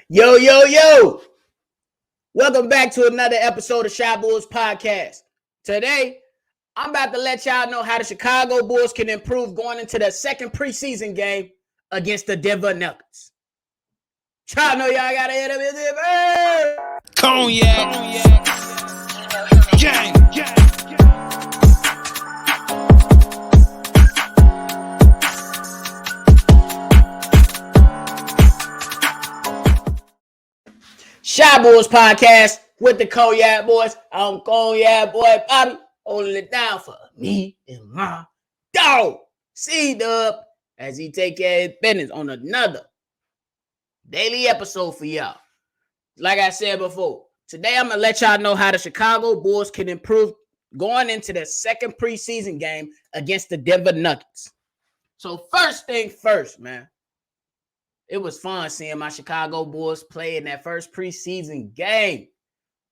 Yo, yo, yo. Welcome back to another episode of Shy Bulls Podcast. Today, I'm about to let y'all know how the Chicago Bulls can improve going into the second preseason game against the Denver Nuggets. Y'all know y'all got to hit them in there. Cognac. Gang. Shy Bulls Podcast with the Cognac Boys. I'm Cognac Boy Bobby, holding it down for me and my dog, C-Dub, as he take care of his business on another daily episode for y'all. Like I said before, today I'm going to let y'all know how the Chicago Bulls can improve going into the second preseason game against the Denver Nuggets. So first thing first, man. It was fun seeing my Chicago Bulls play in that first preseason game.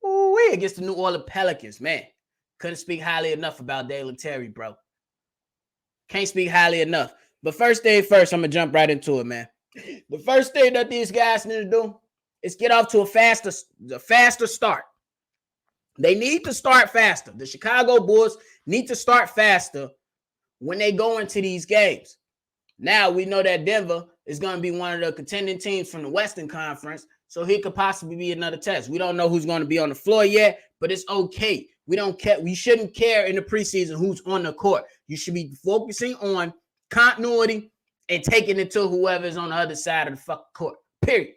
Ooh, against the New Orleans Pelicans, man. Couldn't speak highly enough about Dalen Terry, bro. Can't speak highly enough. But first thing first, I'm going to jump right into it, man. The first thing that these guys need to do is get off to a faster start. They need to start faster. The Chicago Bulls need to start faster when they go into these games. Now we know that Denver is going to be one of the contending teams from the Western Conference, so he could possibly be another test. We don't know who's going to be on the floor yet, but it's okay. We don't care. We shouldn't care in the preseason who's on the court. You should be focusing on continuity and taking it to whoever's on the other side of the fucking court, period.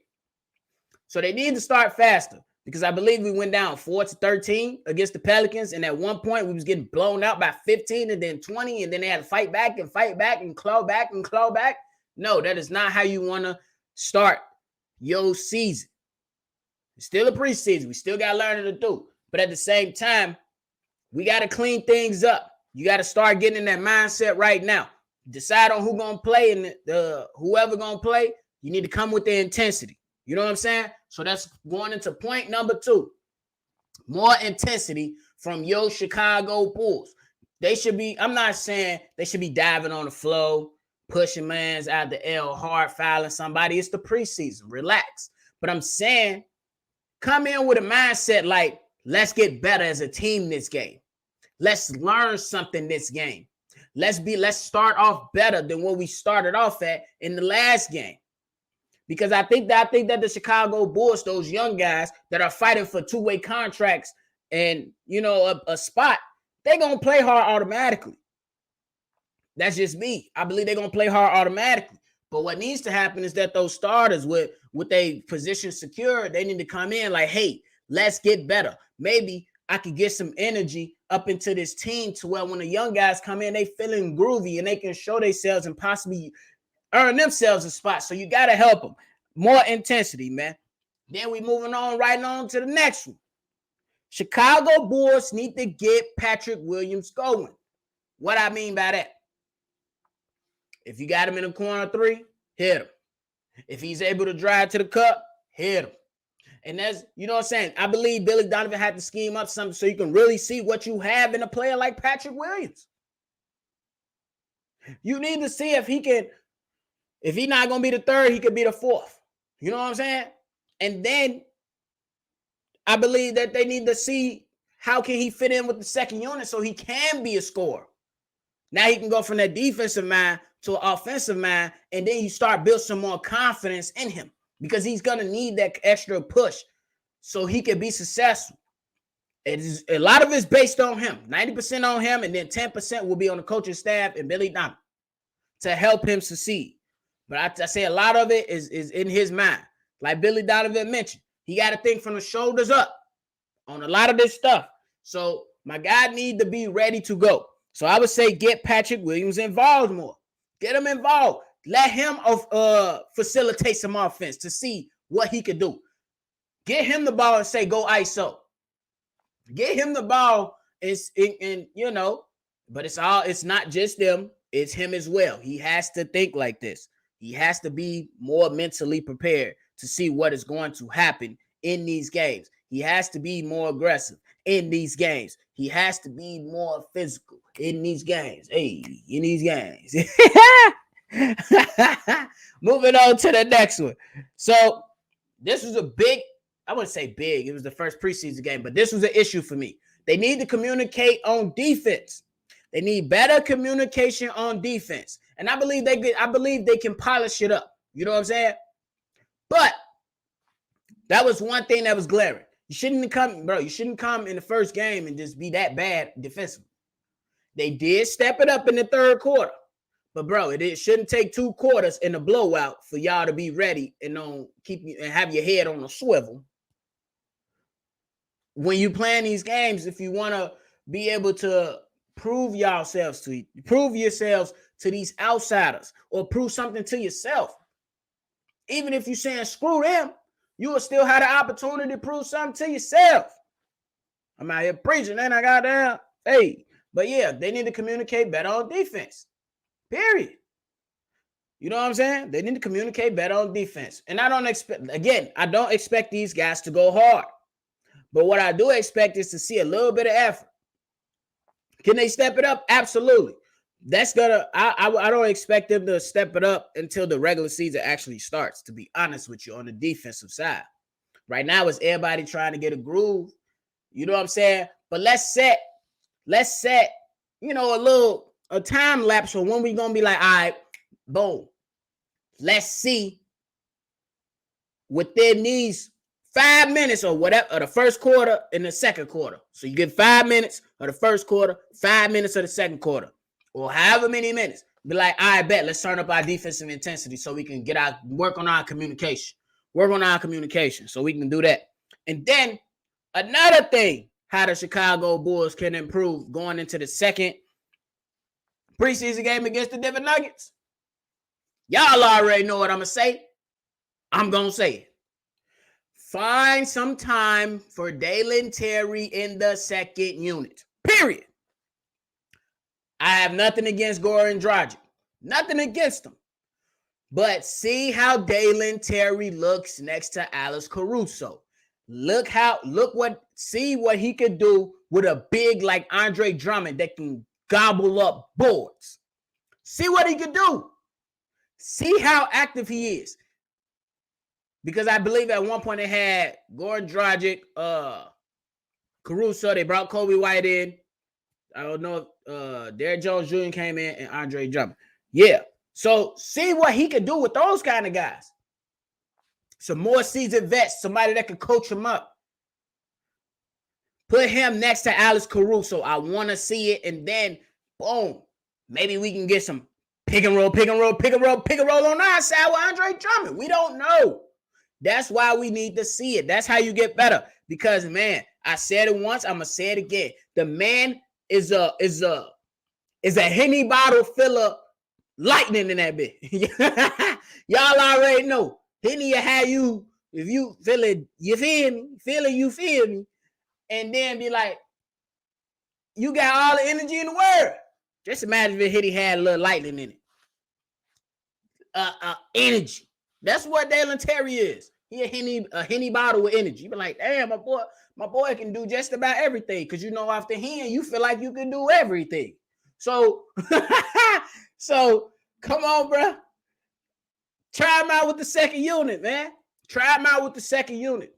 So they need to start faster because I believe we went down 4-13 against the Pelicans, and at one point we was getting blown out by 15 and then 20, and then they had to fight back and claw back and claw back. No, that is not how you want to start your season. It's still a preseason. We still got learning to do. But at the same time, we got to clean things up. You got to start getting in that mindset right now. Decide on who's going to play, and whoever going to play, you need to come with the intensity. You know what I'm saying? So that's going into point number 2. More intensity from your Chicago Bulls. They should be, I'm not saying they should be diving on the flow, pushing mans out the L hard, fouling somebody. It's the preseason. Relax. But I'm saying come in with a mindset like, let's get better as a team this game. Let's learn something this game. Let's start off better than what we started off at in the last game. Because I think that the Chicago Bulls, those young guys that are fighting for two-way contracts and, you know, a spot, they're going to play hard automatically. That's just me. I believe they're going to play hard automatically. But what needs to happen is that those starters with their position secure, they need to come in like, hey, let's get better. Maybe I could get some energy up into this team to where when the young guys come in, they feeling groovy and they can show themselves and possibly earn themselves a spot. So you got to help them. More intensity, man. Then we moving on right on to the next one. Chicago Bulls need to get Patrick Williams going. What I mean by that? If you got him in the corner 3, hit him. If he's able to drive to the cup, hit him. And that's, you know what I'm saying? I believe Billy Donovan had to scheme up something so you can really see what you have in a player like Patrick Williams. You need to see if he can, if he's not going to be the 3rd, he could be the 4th. You know what I'm saying? And then I believe that they need to see how can he fit in with the second unit so he can be a scorer. Now he can go from that defensive mind to an offensive mind, and then you start building some more confidence in him because he's going to need that extra push so he can be successful. A lot of it's based on him, 90% on him, and then 10% will be on the coaching staff and Billy Donovan to help him succeed. But I say a lot of it is in his mind. Like Billy Donovan mentioned, he got to think from the shoulders up on a lot of this stuff. So my guy need to be ready to go. So I would say get Patrick Williams involved more. Get him involved. Let him facilitate some offense to see what he can do. Get him the ball and say, go ISO. Get him the ball and you know, but it's not just them. It's him as well. He has to think like this. He has to be more mentally prepared to see what is going to happen in these games. He has to be more aggressive in these games. He has to be more physical in these games. Hey, in these games. Moving on to the next one. So this was a big, I wouldn't say big, it was the first preseason game, but this was an issue for me. They need to communicate on defense. They need better communication on defense. And I believe they can polish it up. You know what I'm saying? But that was one thing that was glaring. You shouldn't come in the first game and just be that bad defensively. They did step it up in the third quarter. But bro, it shouldn't take 2 quarters in a blowout for y'all to be ready and have your head on a swivel. When you playing these games, if you want to be able to prove yourselves to these outsiders or prove something to yourself, even if you're saying screw them, you will still have the opportunity to prove something to yourself. I'm out here preaching, and I got down. Hey, but yeah, they need to communicate better on defense. Period. You know what I'm saying? They need to communicate better on defense. And I don't expect these guys to go hard. But what I do expect is to see a little bit of effort. Can they step it up? Absolutely. I don't expect them to step it up until the regular season actually starts, to be honest with you, on the defensive side. Right now, it's everybody trying to get a groove. You know what I'm saying? But let's set, a time lapse for when we going to be like, all right, boom. Let's see within these 5 minutes or whatever, of the first quarter and the second quarter. So you get 5 minutes of the first quarter, 5 minutes of the second quarter, or however many minutes. Be like, I bet, let's turn up our defensive intensity so we can work on our communication. Work on our communication so we can do that. And then another thing, how the Chicago Bulls can improve going into the second preseason game against the Denver Nuggets. Y'all already know what I'm going to say. I'm going to say it. Find some time for Dalen Terry in the second unit. Period. I have nothing against Goran Dragic. Nothing against him. But see how Dalen Terry looks next to Alex Caruso. See what he could do with a big like Andre Drummond that can gobble up boards. See what he could do. See how active he is. Because I believe at one point they had Goran Dragic, Caruso. They brought Kobe White in. I don't know if Derrick Jones Jr. came in and Andre Drummond. Yeah. So see what he could do with those kind of guys. Some more seasoned vets, somebody that can coach him up. Put him next to Alex Caruso. I want to see it. And then, boom, maybe we can get some pick and roll on our side with Andre Drummond. We don't know. That's why we need to see it. That's how you get better. Because, man, I said it once, I'm going to say it again. The man is a Henny bottle filler lightning in that bit. Y'all already know. Henny will have you, if you feel it, you feel me? You feel me? And then be like, you got all the energy in the world. Just imagine if Henny had a little lightning in it. Energy. That's what Dalen Terry is. He a Henny bottle with energy. You be like, damn, my boy can do just about everything. Because after him, you feel like you can do everything. So, come on, bro. Try him out with the second unit, man. Try him out with the second unit.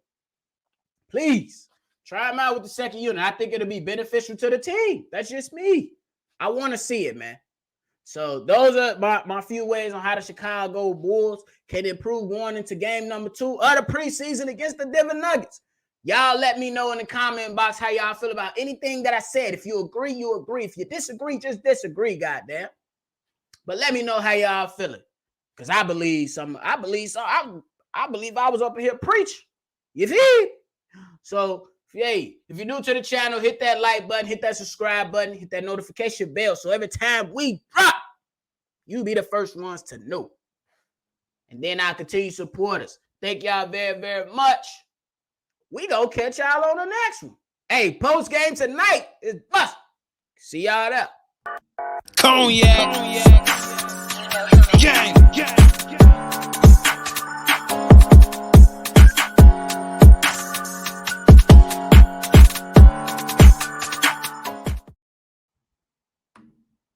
Please. Try him out with the second unit. I think it'll be beneficial to the team. That's just me. I want to see it, man. So those are my few ways on how the Chicago Bulls can improve going into game number 2 of the preseason against the Denver Nuggets. Y'all let me know in the comment box how y'all feel about anything that I said. If you agree, you agree. If you disagree, just disagree, goddamn. But let me know how y'all feeling. Because I believe I believe I was up here preaching. You feel? So, hey, if you're new to the channel, hit that like button, hit that subscribe button, hit that notification bell. So every time we drop, you'll be the first ones to know. And then I'll continue to support us. Thank y'all very, very much. We gonna catch y'all on the next one. Hey, post game tonight is bust. See y'all there. Cognac.